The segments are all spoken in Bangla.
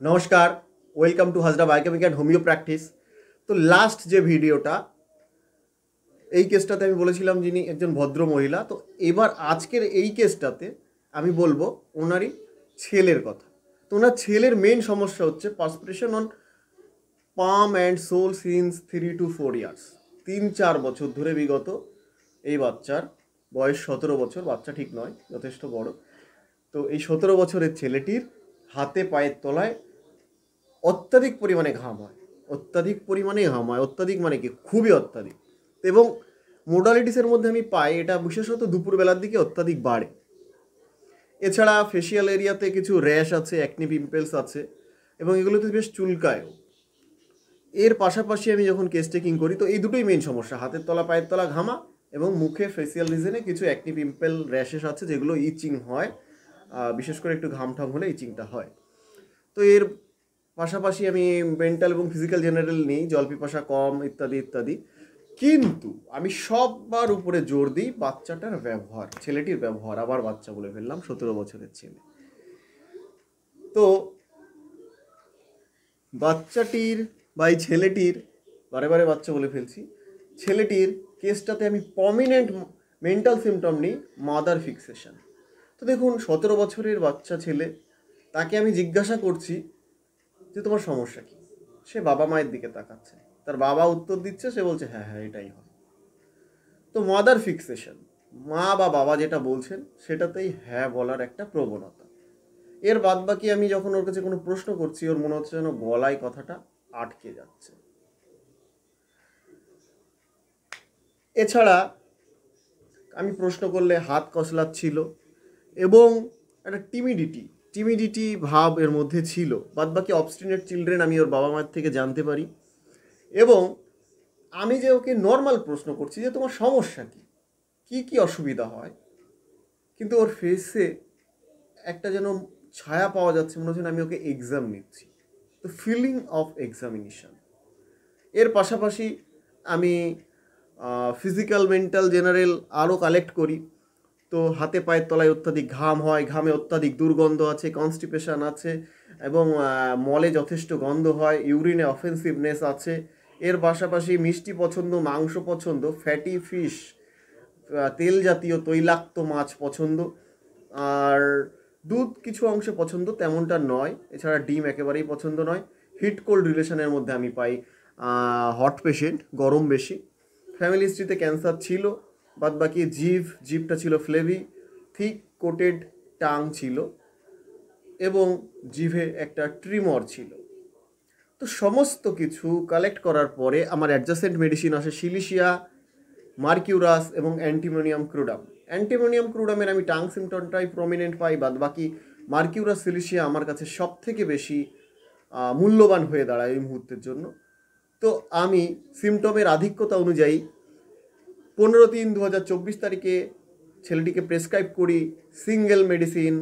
নমস্কার, welcome to Hazra biochemic and homeo practice. তো লাস্ট যে ভিডিওটা, এই কেসটাতে আমি বলেছিলাম যিনি একজন ভদ্র মহিলা। তো এবার আজকের এই কেসটাতে আমি বলবো ওনারই ছেলের কথা। তো ওনার ছেলের মেন সমস্যা হচ্ছে perspiration on palm and sole since 3 to 4 years. 3-4 বছর ধরে বিগত এই বাচ্চার বয়স 17 বছর, বাচ্চা ঠিক নয়, যথেষ্ট বড়। তো এই 17 বছরের ছেলেটির হাতে পায়ের তলায় অত্যাধিক পরিমাণে ঘাম হয়। অত্যাধিক মানে কি, খুবই অত্যাধিক। এবং মোডালিটিসের মধ্যে আমি পাই এটা বিশেষত দুপুরবেলার দিকে অত্যাধিক বাড়ে। এছাড়া ফেসিয়াল এরিয়াতে কিছু র্যাশ আছে, অ্যাকনি পিম্পলস আছে, এবং এগুলোতে বেশ চুলকায়ও। এর পাশাপাশি আমি যখন কেস টেকিং করি, তো এই দুটোই মেন সমস্যা, হাতের তলা পায়ের তলা ঘামা, এবং মুখে ফেসিয়াল রিজনে কিছু অ্যাকনি পিম্পল র্যাশেস আছে যেগুলো ইচিং হয়, বিশেষ করে একটু ঘাম ঠাম হলে ইচিংটা হয়। তো এর পাশাপাশি আমি মেন্টাল এবং ফিজিক্যাল জেনারেল নিই, জল পিপাসা কম, ইত্যাদি ইত্যাদি। কিন্তু আমি সববার উপরে জোর দিই বাচ্চাটার ব্যবহার, ছেলেটির ব্যবহার। আবার বাচ্চা বলে ফেললাম, 17 বছরের ছেলে। তো বাচ্চাটির বা এই ছেলেটির, বারে বারে বাচ্চা বলে ফেলছি, ছেলেটির কেসটাতে আমি প্রমিনেন্ট মেন্টাল সিমটম নিই মাদার ফিক্সেশন। তো দেখুন, 17 বছরের বাচ্চা ছেলে, তাকে আমি জিজ্ঞাসা করছি যে তোমার সমস্যা কি। সে বাবা মায়ের দিকে তাকাচ্ছে, তার বাবা উত্তর দিচ্ছে, সে বলছে হ্যাঁ হ্যাঁ এটাই হয়। তো মাদার ফিক্সেশন, মা বা বাবা যেটা বলছেন সেটাতেই হ্যাঁ বলার একটা প্রবণতা। এর বাদ বাকি আমি যখন ওর কাছে কোনো প্রশ্ন করছি, ওর মনে হচ্ছে যেন গলায় কথাটা আটকে যাচ্ছে। এছাড়া আমি প্রশ্ন করলে হাত কসলাচ্ছিল, এবং একটা টিমিডিটি ভাব এর মধ্যে ছিল। বাদ বাকি অবস্টিনেট চিলড্রেন আমি ওর বাবা মায়ের থেকে জানতে পারি। এবং আমি যে ওকে নর্মাল প্রশ্ন করছি যে তোমার সমস্যা কি, কি কি অসুবিধা হয়, কিন্তু ওর ফেসে একটা যেন ছায়া পাওয়া যাচ্ছে, মনে হচ্ছে আমি ওকে এক্সাম নিচ্ছি। তো ফিলিং অফ এক্সামিনেশন। এর পাশাপাশি আমি ফিজিক্যাল মেন্টাল জেনারেল আরও কালেক্ট করি। তো হাতে পায়ের তলায় অত্যাধিক ঘাম হয়, ঘামে অত্যাধিক দুর্গন্ধ আছে, কনস্টিপেশন আছে, এবং মলে যথেষ্ট গন্ধ হয়, ইউরিনে অফেন্সিভনেস আছে। এর পাশাপাশি মিষ্টি পছন্দ, মাংস পছন্দ, ফ্যাটি ফিশ, তেল জাতীয় তৈলাক্ত মাছ পছন্দ, আর দুধ কিছু অংশে পছন্দ, তেমনটা নয়। এছাড়া ডিম একেবারেই পছন্দ নয়। হিট কোল্ড রিলেশনের মধ্যে আমি পাই হট পেশেন্ট, গরম বেশি। ফ্যামিলি হিস্ট্রিতে ক্যান্সার ছিল। বাদ বাকি জিভটা ছিল ফ্লেভি, থিক কোটেড টাং ছিল, এবং জিভে একটা ট্রিমর ছিল। তো সমস্ত কিছু কালেক্ট করার পরে আমার অ্যাডজাসেন্ট মেডিসিন আসে সিলিশিয়া, মার্কিউরাস এবং অ্যান্টিমোনিয়াম ক্রুডাম। অ্যান্টিমোনিয়াম ক্রুডামের আমি টাং সিমটমটাই প্রমিনেন্ট পাই, বাদ বাকি মার্কিউরাস, সিলিশিয়া আমার কাছে সব থেকে বেশি মূল্যবান হয়ে দাঁড়ায় এই মুহূর্তের জন্য। তো আমি সিমটমের আধিক্যতা অনুযায়ী 15/3/2024 তারিখে ছেলেটিকে প্রেসক্রাইব করি সিঙ্গেল মেডিসিন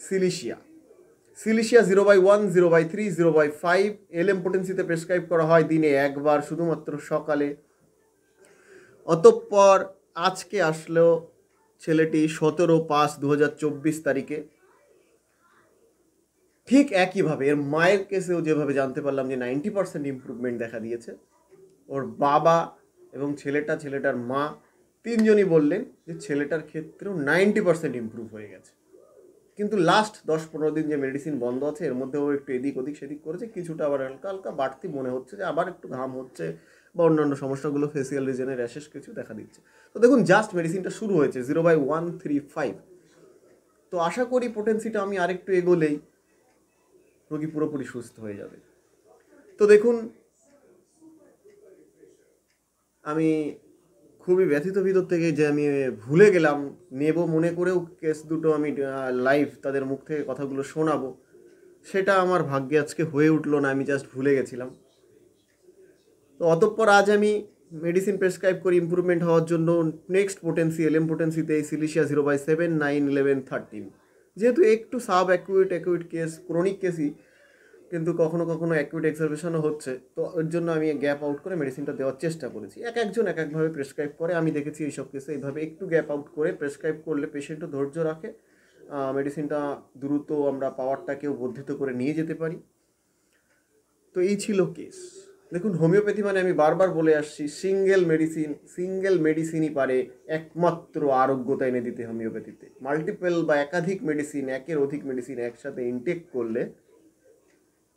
সিলিশিয়া 0/1, 0/3, 0/5 এলএম পোটেন্সিতে প্রেসক্রাইব করা হয় দিনে একবার, শুধুমাত্র সকালে। অতঃপর আজকে আসলো ছেলেটি 17/5/2024 তারিখে। ঠিক একইভাবে এর মায়ের কেসেও যেভাবে জানতে পারলাম যে 90% ইমপ্রুভমেন্ট দেখা দিয়েছে, ওর বাবা এবং ছেলেটার মা তিনজনই বললেন যে ছেলেটার ক্ষেত্রেও 90% ইমপ্রুভ হয়ে গেছে। কিন্তু লাস্ট 10-15 দিন যে মেডিসিন বন্ধ আছে, এর মধ্যেও একটু এদিক ওদিক সেদিক করেছে, কিছুটা আবার হালকা হালকা বাড়তি মনে হচ্ছে যে আবার একটু ঘাম হচ্ছে, বা অন্যান্য সমস্যাগুলো ফেসিয়াল রিজনের র্যাশেস কিছু দেখা দিচ্ছে। তো দেখুন, জাস্ট মেডিসিনটা শুরু হয়েছে 0/135। তো আশা করি পোটেন্সিটা আমি আরেকটু এগোলেই রোগী পুরোপুরি সুস্থ হয়ে যাবে। তো দেখুন, আমি খুবই ব্যথিত ভিতর থেকে যে আমি ভুলে গেলাম, নেব মনে করেও কেস দুটো আমি লাইভ তাদের মুখ থেকে কথাগুলো শোনাবো, সেটা আমার ভাগ্যে আজকে হয়ে উঠলো না, আমি জাস্ট ভুলে গেছিলাম। তো অতঃপর আজ আমি মেডিসিন প্রেসক্রাইব করি ইমপ্রুভমেন্ট হওয়ার জন্য নেক্সট পোটেন্সি, এলএম পোটেন্সিতে এই সিলিশিয়া 0/7, 9, 11, 13। যেহেতু একটু সাব অ্যাকুইট কেস, ক্রনিক কেসই, কিন্তু কখনো কখনো অ্যাকুইট এক্সারভেশনও হচ্ছে, তো এর জন্য আমি গ্যাপ আউট করে মেডিসিনটা দেওয়ার চেষ্টা করেছি। একজন এক একভাবে প্রেসক্রাইব করে, আমি দেখেছি এইসব কেসে এইভাবে একটু গ্যাপ আউট করে প্রেসক্রাইব করলে পেশেন্টও ধৈর্য রাখে, মেডিসিনটা দ্রুত আমরা পাওয়ারটাকেও বর্ধিত করে নিয়ে যেতে পারি। তো এই ছিল কেস। দেখুন, হোমিওপ্যাথি মানে আমি বারবার বলে আসছি, সিঙ্গেল মেডিসিনই পারে একমাত্র আরোগ্যতা এনে দিতে। হোমিওপ্যাথিতে মাল্টিপল বা একাধিক মেডিসিন, একের অধিক মেডিসিন একসাথে ইনটেক করলে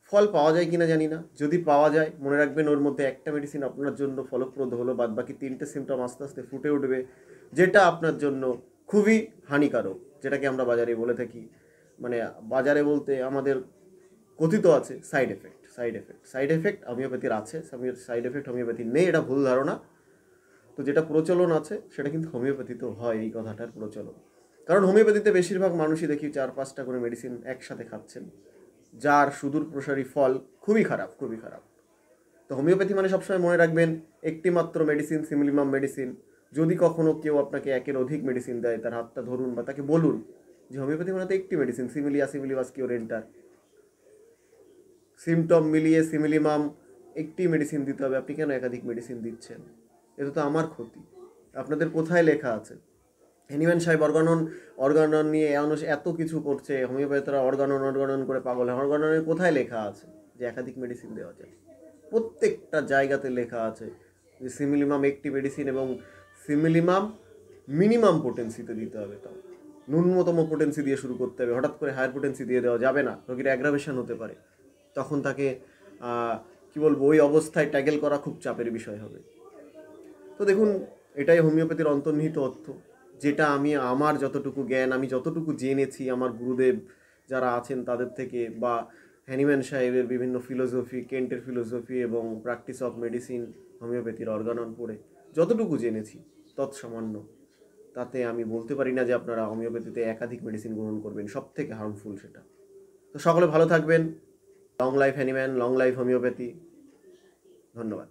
ফল পাওয়া যায় কিনা জানি না, যদি পাওয়া যায় মনে রাখবেন ওর মধ্যে একটা মেডিসিন আপনার জন্য ফলপ্রদ হলো, বাদ বাকি 3টে সিমটম আস্তে আস্তে ফুটে উঠবে যেটা আপনার জন্য খুবই হানিকারক, যেটাকে আমরা বাজারে বলে থাকি, মানে বাজারে বলতে আমাদের কথিত আছে সাইড এফেক্ট হোমিওপ্যাথির আছে, সাইড এফেক্ট হোমিওপ্যাথির নেই, এটা ভুল ধারণা। তো যেটা প্রচলন আছে সেটা কিন্তু হোমিওপ্যাথিতেও হয়, এই কথাটার প্রচলন। কারণ হোমিওপ্যাথিতে বেশিরভাগ মানুষই দেখি 4-5টা করে মেডিসিন একসাথে খাচ্ছেন, যার সুদূর প্রসারী ফল খুবই খারাপ। তো হোমিওপ্যাথি মানে সবসময় মনে রাখবেন একটি মাত্র মেডিসিন, সিমিলিমাম মেডিসিন। যদি কখনো কেউ আপনাকে একের অধিক মেডিসিন দেয়, তার হাতটা ধরুন বা তাকে বলুন যে হোমিওপ্যাথি মানে তো একটি মেডিসিন, সিমিলিবাস কিওরেন্টার, সিমটম মিলিয়ে সিমিলিমাম একটি মেডিসিন দিতে হবে, আপনি কেন একাধিক মেডিসিন দিচ্ছেন? এটা তো আমার ক্ষতি। আপনাদের কোথায় লেখা আছে? হ্যানিম্যান সাহেব অর্গানন নিয়ে এত কিছু করছে, হোমিওপ্যাথিরা অর্গানন করে পাগল। অর্গাননে কোথায় লেখা আছে যে একাধিক মেডিসিন দেওয়া যায়? প্রত্যেকটা জায়গাতে লেখা আছে যে সিমিলিমাম একটি মেডিসিন, এবং সিমিলিমাম মিনিমাম পোটেন্সিতে দিতে হবে। তাও ন্যূনতম পোটেন্সি দিয়ে শুরু করতে হবে, হঠাৎ করে হায়ার পোটেন্সি দিয়ে দেওয়া যাবে না, রোগীর অ্যাগ্রাভেশন হতে পারে, তখন তাকে কি বলবো, ওই অবস্থায় ট্যাকেল করা খুব চাপের বিষয় হবে। তো দেখুন, এটাই হোমিওপ্যাথির অন্তর্নিহিত অর্থ, যেটা আমার যতটুকু জ্ঞান, আমি যতটুকু জেনেছি আমার গুরুদেব যারা আছেন তাদের থেকে, বা হ্যানিম্যান সাহেবের বিভিন্ন ফিলোসফি, কেন্টের ফিলোসফি এবং প্র্যাকটিস অফ মেডিসিন, হোমিওপ্যাথির অর্গানন পড়ে যতটুকু জেনেছি তৎসামান্য, তাতে আমি বলতে পারি না যে আপনারা হোমিওপ্যাথিতে একাধিক মেডিসিন গ্রহণ করবেন, সব থেকে হার্মফুল সেটা। তো সকলে ভালো থাকবেন। Long life Hahnemann, long life homeopathy. ধন্যবাদ।